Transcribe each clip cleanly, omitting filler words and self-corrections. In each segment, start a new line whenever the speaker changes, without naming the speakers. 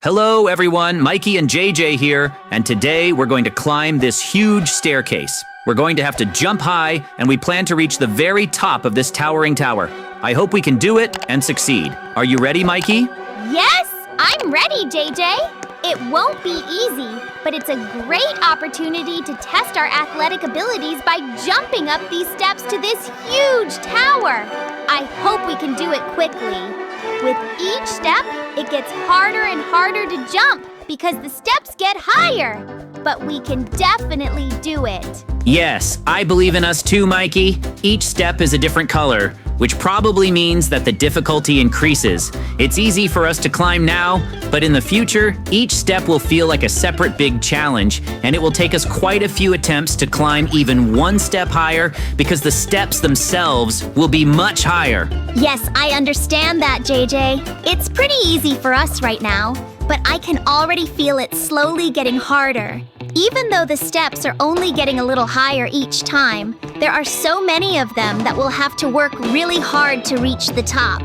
Hello everyone, Mikey and JJ here, and today we're going to climb this huge staircase. We're going to have to jump high, and we plan to reach the very top of this towering tower. I hope we can do it and succeed. Are you ready, Mikey?
Yes, I'm ready, JJ. It won't be easy, but it's a great opportunity to test our athletic abilities by jumping up these steps to this huge tower. I hope we can do it quickly. With each step, it gets harder and harder to jump because the steps get higher. But we can definitely do it.
Yes, I believe in us too, Mikey. Each step is a different color, which probably means that the difficulty increases. It's easy for us to climb now, but in the future, each step will feel like a separate big challenge, and it will take us quite a few attempts to climb even one step higher because the steps themselves will be much higher.
Yes, I understand that, JJ. It's pretty easy for us right now, but I can already feel it slowly getting harder. Even though the steps are only getting a little higher each time, there are so many of them that we'll have to work really hard to reach the top.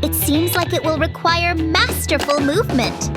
It seems like it will require masterful movement,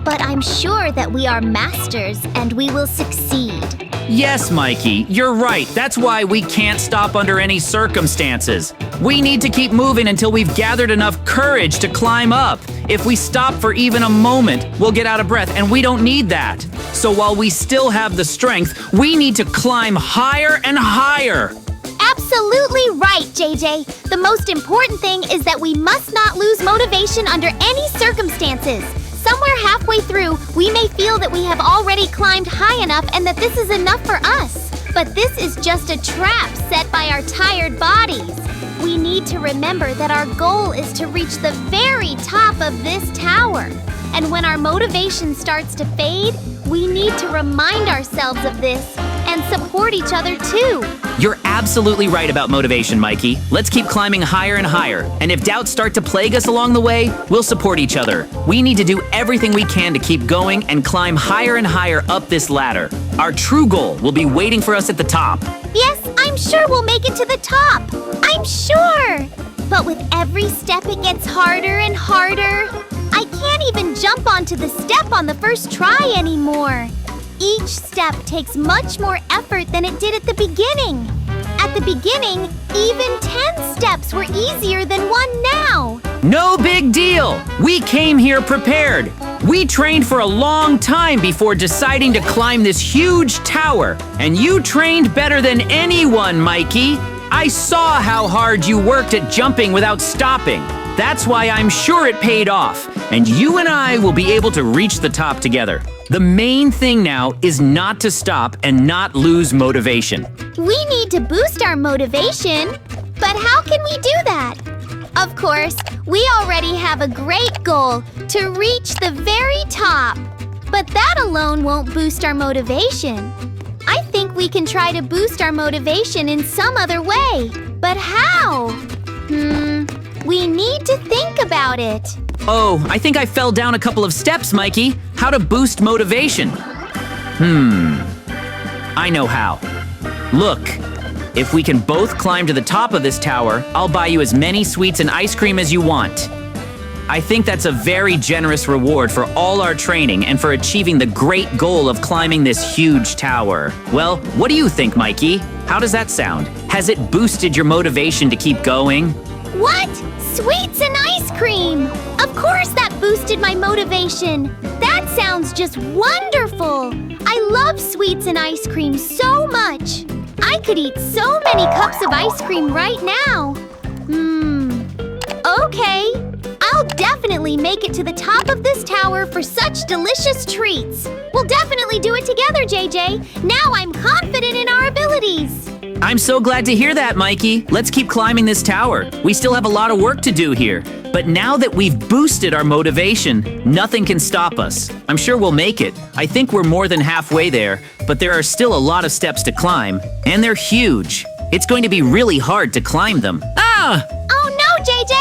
but I'm sure that we are masters and we will succeed.
Yes, Mikey, you're right. That's why we can't stop under any circumstances. We need to keep moving until we've gathered enough courage to climb up. If we stop for even a moment, we'll get out of breath, and we don't need that. So while we still have the strength, we need to climb higher and higher.
Absolutely right, JJ. The most important thing is that we must not lose motivation under any circumstances. Somewhere halfway through, we may feel that we have already climbed high enough and that this is enough for us. But this is just a trap set by our tired bodies. We need to remember that our goal is to reach the very top of this tower. And when our motivation starts to fade, we need to remind ourselves of this and support each other too.
You're absolutely right about motivation, Mikey. Let's keep climbing higher and higher. And if doubts start to plague us along the way, we'll support each other. We need to do everything we can to keep going and climb higher and higher up this ladder. Our true goal will be waiting for us at the top.
Yes, I'm sure we'll make it to the top. I'm sure. But with every step, it gets harder and harder. I can't even jump onto the step on the first try anymore. Each step takes much more effort than it did at the beginning. At the beginning, even 10 steps were easier than one now.
No big deal. We came here prepared. We trained for a long time before deciding to climb this huge tower. And you trained better than anyone, Mikey. I saw how hard you worked at jumping without stopping. That's why I'm sure it paid off. And you and I will be able to reach the top together. The main thing now is not to stop and not lose motivation.
We need to boost our motivation, but how can we do that? Of course, we already have a great goal to reach the very top, but that alone won't boost our motivation. I think we can try to boost our motivation in some other way, but how? We need to think about it.
Oh, I think I fell down a couple of steps, Mikey. How to boost motivation? I know how. Look, if we can both climb to the top of this tower, I'll buy you as many sweets and ice cream as you want. I think that's a very generous reward for all our training and for achieving the great goal of climbing this huge tower. Well, what do you think, Mikey? How does that sound? Has it boosted your motivation to keep going?
What? Sweets and ice cream! Of course that boosted my motivation! That sounds just wonderful! I love sweets and ice cream so much! I could eat so many cups of ice cream right now! Okay. I'll definitely make it to the top of this tower for such delicious treats! We'll definitely do it together, JJ! Now I'm confident in our abilities!
I'm so glad to hear that, Mikey. Let's keep climbing this tower. We still have a lot of work to do here. But now that we've boosted our motivation, nothing can stop us. I'm sure we'll make it. I think we're more than halfway there, but there are still a lot of steps to climb, and they're huge. It's going to be really hard to climb them. Ah!
Oh no, JJ!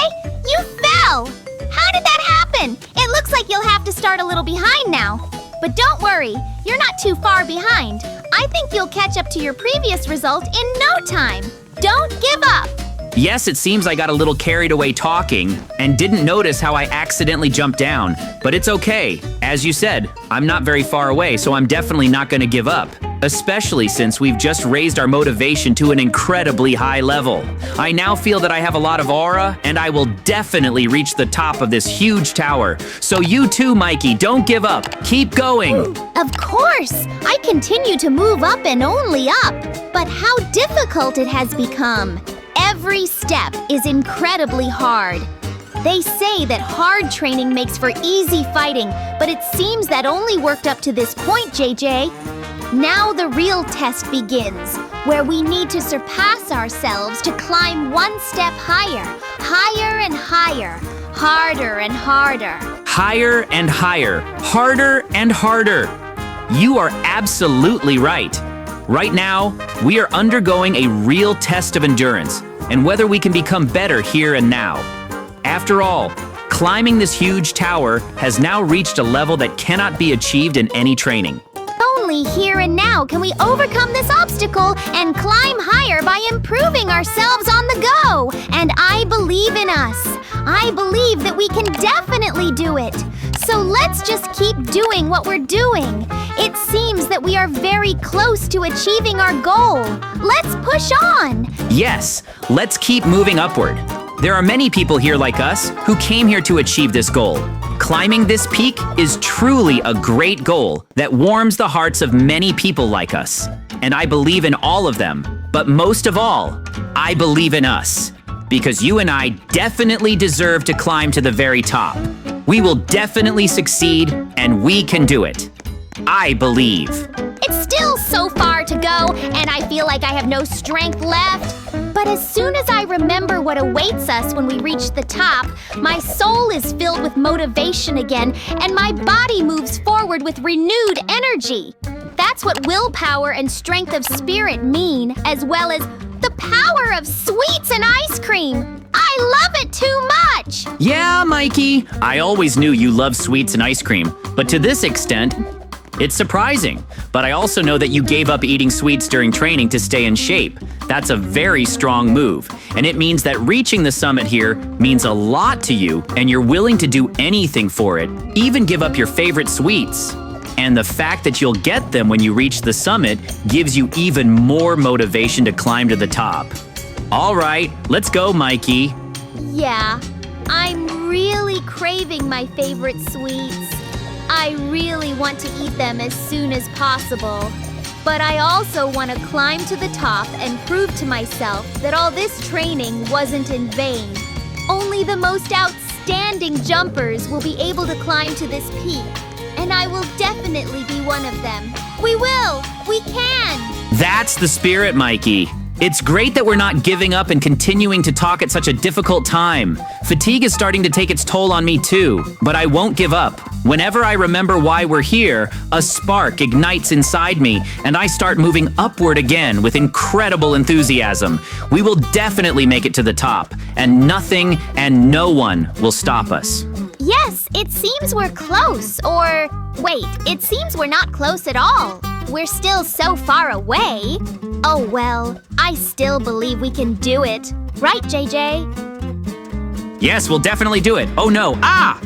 You fell! How did that happen? It looks like you'll have to start a little behind now. But don't worry, you're not too far behind. I think you'll catch up to your previous result in no time. Don't give up!
Yes, it seems I got a little carried away talking and didn't notice how I accidentally jumped down, but it's okay. As you said, I'm not very far away, so I'm definitely not gonna give up, especially since we've just raised our motivation to an incredibly high level. I now feel that I have a lot of aura, and I will definitely reach the top of this huge tower. So you too, Mikey, don't give up. Keep going.
Of course! I continue to move up and only up. But how difficult it has become. Every step is incredibly hard. They say that hard training makes for easy fighting, but it seems that only worked up to this point, JJ. Now the real test begins, where we need to surpass ourselves to climb one step higher, higher and higher, harder and harder.
Higher and higher, harder and harder. You are absolutely right. Right now, we are undergoing a real test of endurance and whether we can become better here and now. After all, climbing this huge tower has now reached a level that cannot be achieved in any training.
Only here and now can we overcome this obstacle and climb higher by improving ourselves on the go. And I believe in us. I believe that we can definitely do it. So let's just keep doing what we're doing. It seems that we are very close to achieving our goal. Let's push on.
Yes, let's keep moving upward. There are many people here like us who came here to achieve this goal. Climbing this peak is truly a great goal that warms the hearts of many people like us. And I believe in all of them. But most of all, I believe in us. Because you and I definitely deserve to climb to the very top. We will definitely succeed, and we can do it. I believe.
It's still so far to go, and I feel like I have no strength left. But as soon as I remember what awaits us when we reach the top, my soul is filled with motivation again, and my body moves forward with renewed energy. That's what willpower and strength of spirit mean, as well as the power of sweets and ice cream. I love it too much!
Yeah, Mikey, I always knew you loved sweets and ice cream, but to this extent, it's surprising. But I also know that you gave up eating sweets during training to stay in shape. That's a very strong move, and it means that reaching the summit here means a lot to you, and you're willing to do anything for it, even give up your favorite sweets. And the fact that you'll get them when you reach the summit gives you even more motivation to climb to the top. All right, let's go, Mikey.
Yeah, I'm really craving my favorite sweets. I really want to eat them as soon as possible. But I also want to climb to the top and prove to myself that all this training wasn't in vain. Only the most outstanding jumpers will be able to climb to this peak. And I will definitely be one of them. We will! We can!
That's the spirit, Mikey. It's great that we're not giving up and continuing to talk at such a difficult time. Fatigue is starting to take its toll on me too, but I won't give up. Whenever I remember why we're here, a spark ignites inside me, and I start moving upward again with incredible enthusiasm. We will definitely make it to the top, and nothing and no one will stop us.
Yes, it seems we're close, or wait, it seems we're not close at all. We're still so far away. Oh well, I still believe we can do it. Right, JJ?
Yes, we'll definitely do it. Oh no, ah!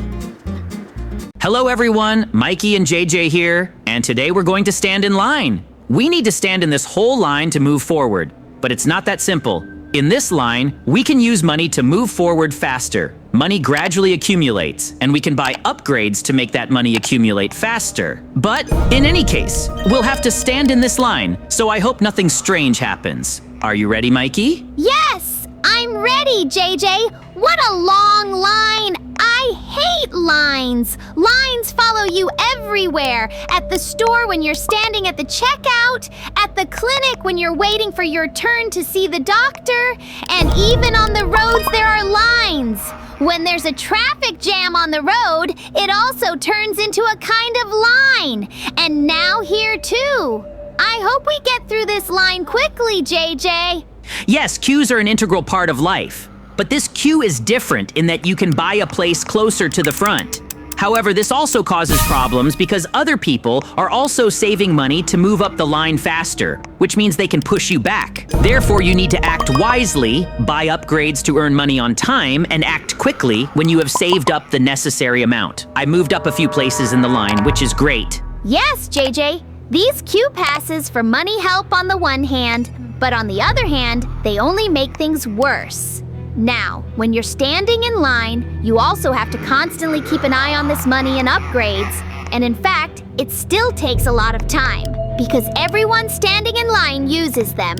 Hello everyone, Mikey and JJ here, and today we're going to stand in line. We need to stand in this whole line to move forward, but it's not that simple. In this line, we can use money to move forward faster. Money gradually accumulates, and we can buy upgrades to make that money accumulate faster. But in any case, we'll have to stand in this line, so I hope nothing strange happens. Are you ready, Mikey?
Yes, I'm ready, JJ. What a long line. I hate lines. Lines follow you everywhere. At the store when you're standing at the checkout, at the clinic when you're waiting for your turn to see the doctor, and even on the roads there are lines. When there's a traffic jam on the road, it also turns into a kind of line. And now here too. I hope we get through this line quickly, JJ.
Yes, queues are an integral part of life. But this queue is different in that you can buy a place closer to the front. However, this also causes problems because other people are also saving money to move up the line faster, which means they can push you back. Therefore, you need to act wisely, buy upgrades to earn money on time, and act quickly when you have saved up the necessary amount. I moved up a few places in the line, which is great.
Yes, JJ. These queue passes for money help on the one hand, but on the other hand, they only make things worse. Now, when you're standing in line, you also have to constantly keep an eye on this money and upgrades. And in fact, it still takes a lot of time because everyone standing in line uses them.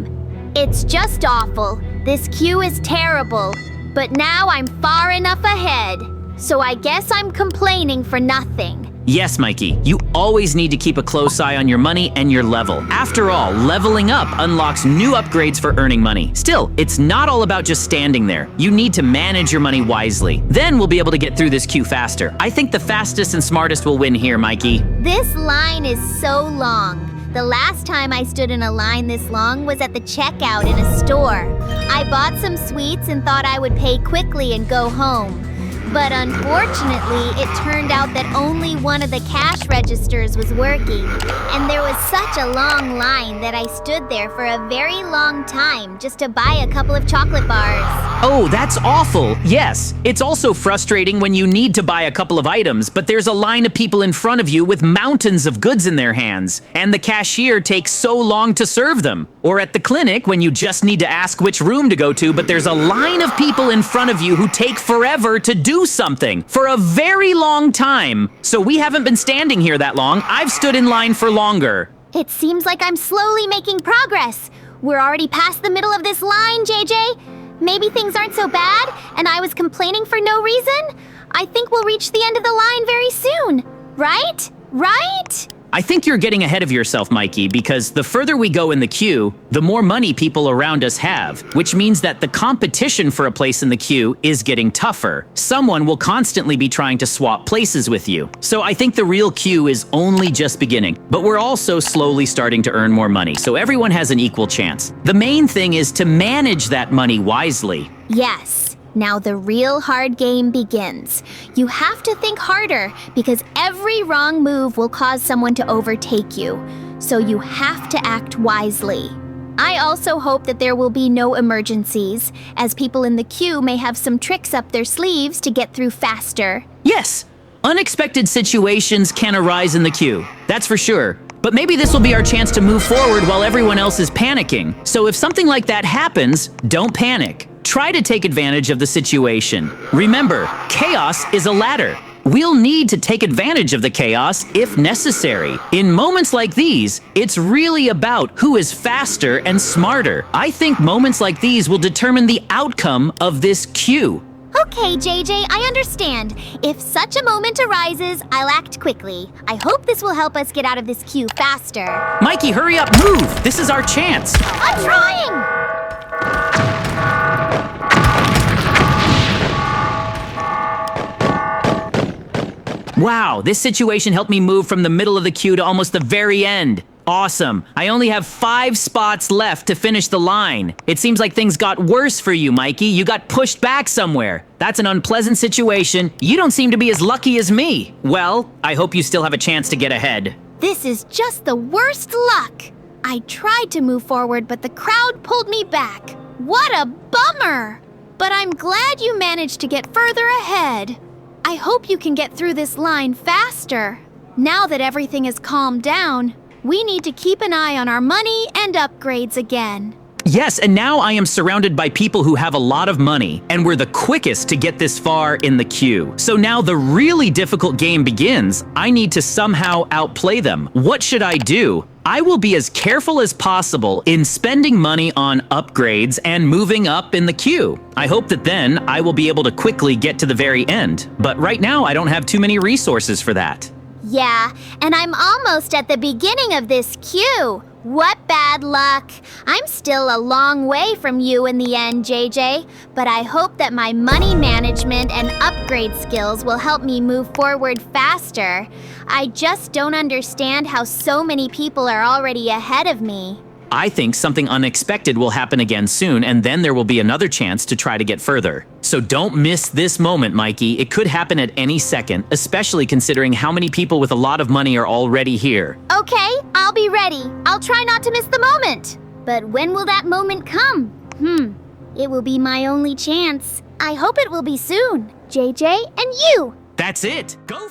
It's just awful. This queue is terrible. But now I'm far enough ahead, so I guess I'm complaining for nothing.
Yes, Mikey, you always need to keep a close eye on your money and your level. After all, leveling up unlocks new upgrades for earning money. Still, it's not all about just standing there. You need to manage your money wisely. Then we'll be able to get through this queue faster. I think the fastest and smartest will win here, Mikey.
This line is so long. The last time I stood in a line this long was at the checkout in a store. I bought some sweets and thought I would pay quickly and go home. But unfortunately, it turned out that only one of the cash registers was working. And there was such a long line that I stood there for a very long time just to buy a couple of chocolate bars.
Oh, that's awful. Yes, it's also frustrating when you need to buy a couple of items, but there's a line of people in front of you with mountains of goods in their hands, and the cashier takes so long to serve them. Or at the clinic when you just need to ask which room to go to, but there's a line of people in front of you who take forever to do something for a very long time. So we haven't been standing here that long. I've stood in line for longer.
It seems like I'm slowly making progress. We're already past the middle of this line, JJ. Maybe things aren't so bad, and I was complaining for no reason. I think we'll reach the end of the line very soon. Right? Right?
I think you're getting ahead of yourself, Mikey, because the further we go in the queue, the more money people around us have, which means that the competition for a place in the queue is getting tougher. Someone will constantly be trying to swap places with you. So I think the real queue is only just beginning, but we're also slowly starting to earn more money, so everyone has an equal chance. The main thing is to manage that money wisely.
Yes. Now the real hard game begins. You have to think harder because every wrong move will cause someone to overtake you. So you have to act wisely. I also hope that there will be no emergencies, as people in the queue may have some tricks up their sleeves to get through faster.
Yes, unexpected situations can arise in the queue, that's for sure. But maybe this will be our chance to move forward while everyone else is panicking. So if something like that happens, don't panic. Try to take advantage of the situation. Remember, chaos is a ladder. We'll need to take advantage of the chaos if necessary. In moments like these, it's really about who is faster and smarter. I think moments like these will determine the outcome of this queue.
Okay, JJ, I understand. If such a moment arises, I'll act quickly. I hope this will help us get out of this queue faster.
Mikey, hurry up, move! This is our chance.
I'm trying!
Wow, this situation helped me move from the middle of the queue to almost the very end. Awesome. I only have 5 spots left to finish the line. It seems like things got worse for you, Mikey. You got pushed back somewhere. That's an unpleasant situation. You don't seem to be as lucky as me. Well, I hope you still have a chance to get ahead.
This is just the worst luck. I tried to move forward, but the crowd pulled me back. What a bummer! But I'm glad you managed to get further ahead. I hope you can get through this line faster. Now that everything is calmed down, we need to keep an eye on our money and upgrades again.
Yes, and now I am surrounded by people who have a lot of money, and we're the quickest to get this far in the queue. So now the really difficult game begins. I need to somehow outplay them. What should I do? I will be as careful as possible in spending money on upgrades and moving up in the queue. I hope that then I will be able to quickly get to the very end. But right now, I don't have too many resources for that.
Yeah, and I'm almost at the beginning of this queue. What bad luck. I'm still a long way from you in the end, JJ, but I hope that my money management and upgrade skills will help me move forward faster. I just don't understand how so many people are already ahead of me.
I think something unexpected will happen again soon, and then there will be another chance to try to get further. So don't miss this moment, Mikey. It could happen at any second, especially considering how many people with a lot of money are already here.
Okay, I'll be ready. I'll try not to miss the moment. But when will that moment come? It will be my only chance. I hope it will be soon. JJ and you.
That's it. Go